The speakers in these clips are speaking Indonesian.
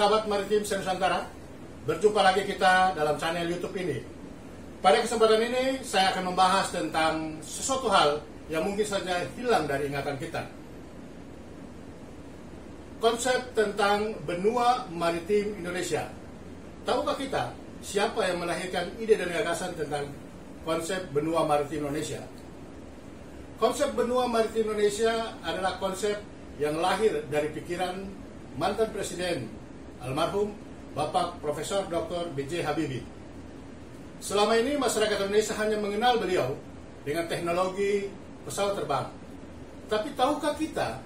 sahabat maritim Nusantara, berjumpa lagi kita dalam channel YouTube ini. Pada kesempatan ini saya akan membahas tentang sesuatu hal yang mungkin saja hilang dari ingatan kita. Konsep tentang benua maritim Indonesia. Tahukah kita siapa yang melahirkan ide dan gagasan tentang konsep benua maritim Indonesia? Konsep benua maritim Indonesia adalah konsep yang lahir dari pikiran mantan Presiden almarhum Bapak Profesor Dr. B.J. Habibie. Selama ini masyarakat Indonesia hanya mengenal beliau dengan teknologi pesawat terbang. Tapi tahukah kita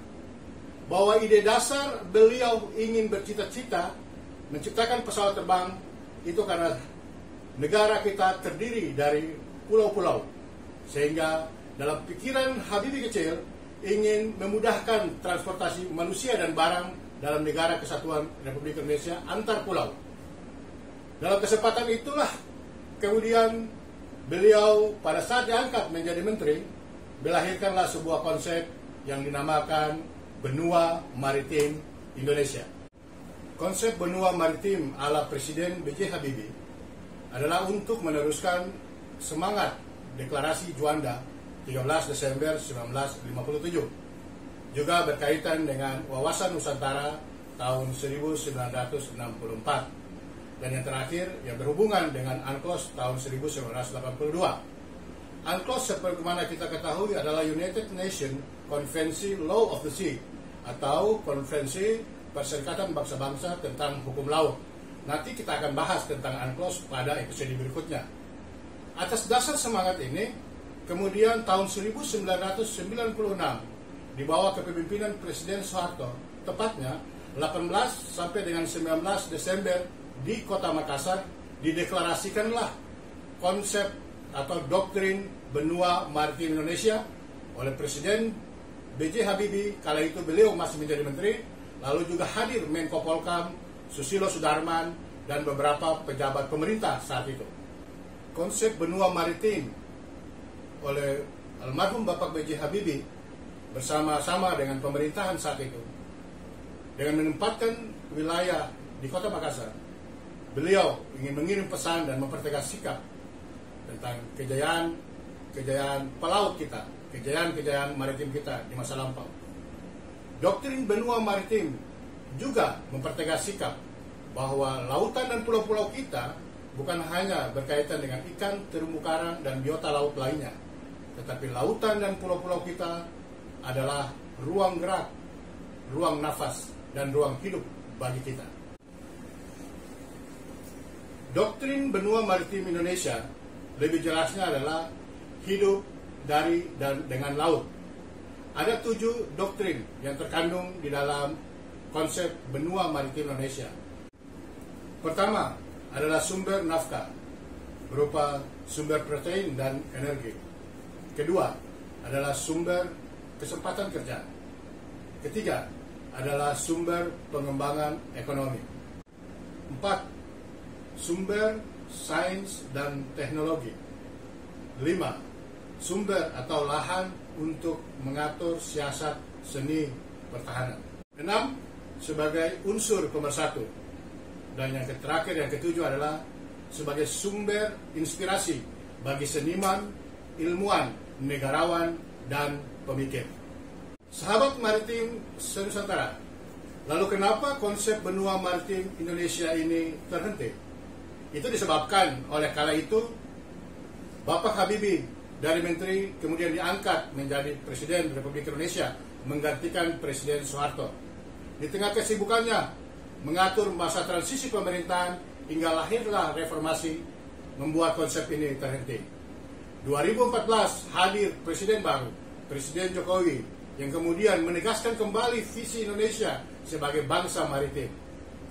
bahwa ide dasar beliau ingin bercita-cita menciptakan pesawat terbang itu karena negara kita terdiri dari pulau-pulau. Sehingga dalam pikiran Habibie kecil ingin memudahkan transportasi manusia dan barang dalam negara kesatuan Republik Indonesia antar pulau. Dalam kesempatan itulah kemudian beliau pada saat diangkat menjadi menteri, melahirkanlah sebuah konsep yang dinamakan benua maritim Indonesia. Konsep benua maritim ala Presiden B.J. Habibie adalah untuk meneruskan semangat deklarasi Juanda 13 Desember 1957. Juga berkaitan dengan wawasan Nusantara tahun 1964. Dan yang terakhir yang berhubungan dengan UNCLOS tahun 1982. UNCLOS sebagaimana kita ketahui adalah United Nations Konvensi Law of the Sea atau Konvensi Perserikatan Bangsa-Bangsa tentang Hukum Laut. Nanti kita akan bahas tentang UNCLOS pada episode berikutnya. Atas dasar semangat ini, kemudian tahun 1996 di bawah kepemimpinan Presiden Soeharto, tepatnya 18 sampai dengan 19 Desember di Kota Makassar, dideklarasikanlah konsep atau doktrin benua maritim Indonesia oleh Presiden B.J. Habibie. Kala itu beliau masih menjadi menteri, lalu juga hadir Menko Polkam Susilo Sudarman dan beberapa pejabat pemerintah saat itu. Konsep benua maritim oleh almarhum Bapak B.J. Habibie bersama-sama dengan pemerintahan saat itu, dengan menempatkan wilayah di Kota Makassar, beliau ingin mengirim pesan dan mempertegas sikap tentang kejayaan pelaut kita, kejayaan maritim kita di masa lampau. Doktrin benua maritim juga mempertegas sikap bahwa lautan dan pulau-pulau kita bukan hanya berkaitan dengan ikan, terumbu karang, dan biota laut lainnya, tetapi lautan dan pulau-pulau kita adalah ruang gerak, ruang nafas, dan ruang hidup bagi kita. Doktrin benua maritim Indonesia lebih jelasnya adalah hidup dari dan dengan laut. Ada 7 doktrin yang terkandung di dalam konsep benua maritim Indonesia. Pertama adalah sumber nafkah berupa sumber protein dan energi. Kedua adalah sumber kesempatan kerja. Ketiga adalah sumber pengembangan ekonomi. 4. Sumber sains dan teknologi. 5. Sumber atau lahan untuk mengatur siasat seni pertahanan. 6. Sebagai unsur pemersatu. Dan yang terakhir, yang ketujuh adalah sebagai sumber inspirasi bagi seniman, ilmuwan, negarawan, dan pemikir. Sahabat maritim Nusantara, lalu kenapa konsep benua maritim Indonesia ini terhenti? Itu disebabkan oleh kala itu Bapak Habibie dari menteri kemudian diangkat menjadi Presiden Republik Indonesia menggantikan Presiden Soeharto. Di tengah kesibukannya mengatur masa transisi pemerintahan hingga lahirlah reformasi, membuat konsep ini terhenti. 2014 hadir Presiden baru, Presiden Jokowi, yang kemudian menegaskan kembali visi Indonesia sebagai bangsa maritim.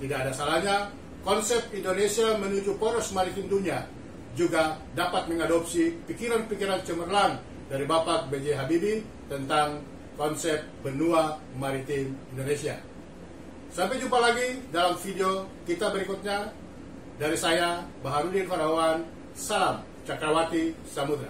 Tidak ada salahnya konsep Indonesia menuju poros maritim dunia juga dapat mengadopsi pikiran-pikiran cemerlang dari Bapak B.J. Habibie tentang konsep benua maritim Indonesia. Sampai jumpa lagi dalam video kita berikutnya. Dari saya, Baharudin Farawan, salam Cakrawati Samudra.